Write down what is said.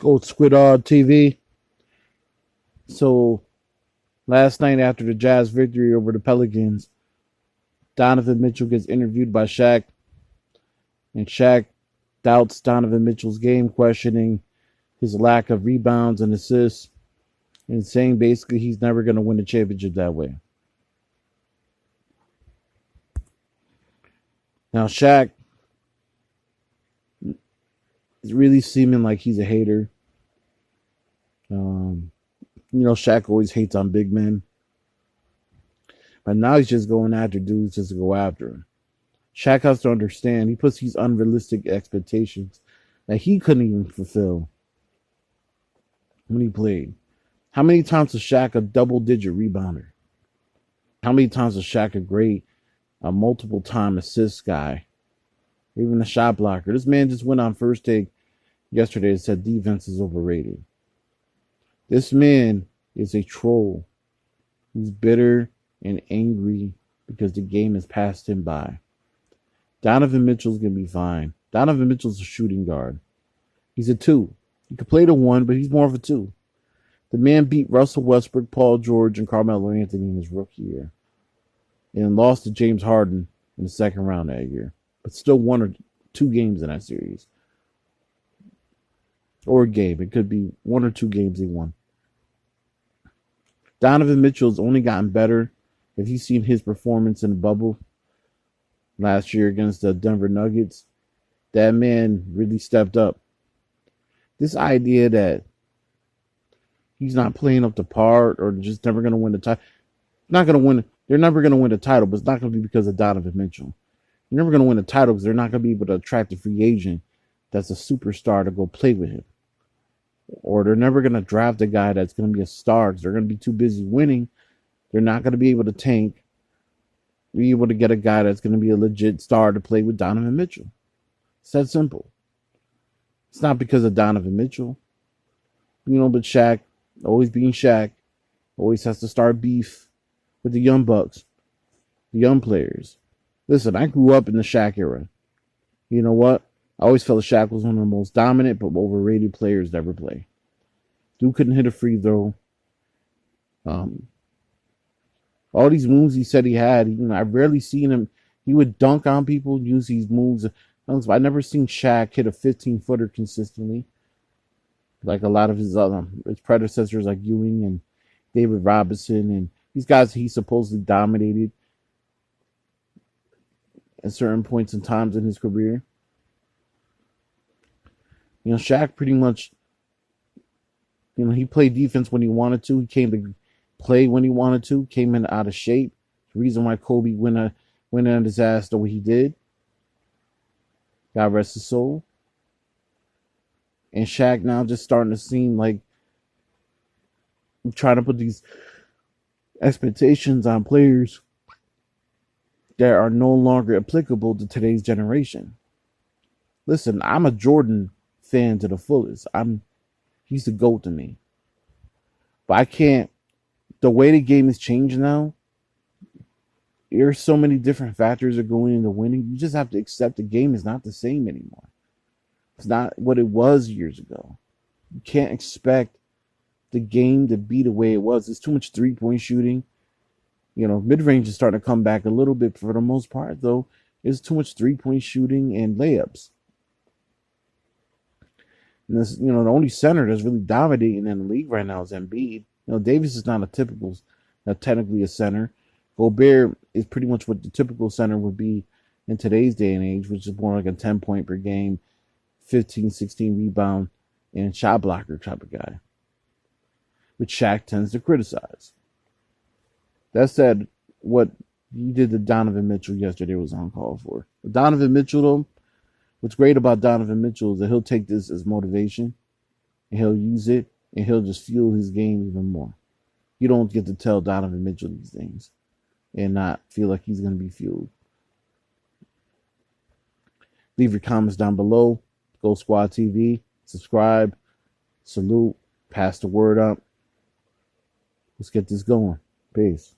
Old Squid TV. So last night after the Jazz victory over the Pelicans, Donovan Mitchell gets interviewed by Shaq, and Shaq doubts Donovan Mitchell's game, questioning his lack of rebounds and assists, and saying basically he's never going to win a championship that way. Now Shaq is really seeming like he's a hater. Shaq always hates on big men. But now he's just going after dudes just to go after him. Shaq has to understand he puts these unrealistic expectations that he couldn't even fulfill when he played. How many times was Shaq a double-digit rebounder? How many times was Shaq a multiple-time assist guy? Even a shot blocker. This man just went on First Take yesterday and said defense is overrated. This man is a troll. He's bitter and angry because the game has passed him by. Donovan Mitchell's going to be fine. Donovan Mitchell's a shooting guard. He's a 2. He could play the 1, but he's more of a 2. The man beat Russell Westbrook, Paul George, and KarlAnthony in his rookie year, and lost to James Harden in the second round that year, but still 1 or 2 games in that series. Or a game. It could be 1 or 2 games he won. Donovan Mitchell's only gotten better. If you've seen his performance in the bubble last year against the Denver Nuggets, that man really stepped up. This idea that he's not playing up to par or just never going to win the title. Not going to win. They're never going to win the title, but it's not going to be because of Donovan Mitchell. You're never going to win the title because they're not going to be able to attract a free agent that's a superstar to go play with him. Or they're never going to draft a guy that's going to be a star because they're going to be too busy winning. They're not going to be able to tank. Be able to get a guy that's going to be a legit star to play with Donovan Mitchell. It's that simple. It's not because of Donovan Mitchell. But Shaq, always being Shaq, always has to start beef with the young bucks, the young players. Listen, I grew up in the Shaq era. You know what? I always felt Shaq was one of the most dominant but overrated players to ever play. Dude couldn't hit a free throw. All these moves he said he had, I've rarely seen him. He would dunk on people, use these moves. I never seen Shaq hit a 15-footer consistently, like a lot of his predecessors, like Ewing and David Robinson, and these guys he supposedly dominated at certain points in times in his career. Shaq pretty much, he played defense when he wanted to. He came to play when he wanted to. Came in out of shape. The reason why Kobe went on his ass the way he did. God rest his soul. And Shaq now just starting to seem like trying to put these expectations on players that are no longer applicable to today's generation. Listen, I'm a Jordan fan to the fullest. He's the GOAT to me. But I can't, the way the game is changed now, there's so many different factors that go into winning. You just have to accept the game is not the same anymore. It's not what it was years ago. You can't expect the game to be the way it was. There's too much three-point shooting. Mid-range is starting to come back a little bit for the most part, though. There's too much three-point shooting and layups. And this, the only center that's really dominating in the league right now is Embiid. Davis is not technically a center. Gobert is pretty much what the typical center would be in today's day and age, which is more like a 10-point per game, 15, 16 rebound, and shot blocker type of guy, which Shaq tends to criticize. That said, what he did to Donovan Mitchell yesterday was uncalled for. But Donovan Mitchell, though, what's great about Donovan Mitchell is that he'll take this as motivation, and he'll use it, and he'll just fuel his game even more. You don't get to tell Donovan Mitchell these things and not feel like he's going to be fueled. Leave your comments down below. Go Squad TV. Subscribe. Salute. Pass the word up. Let's get this going. Peace.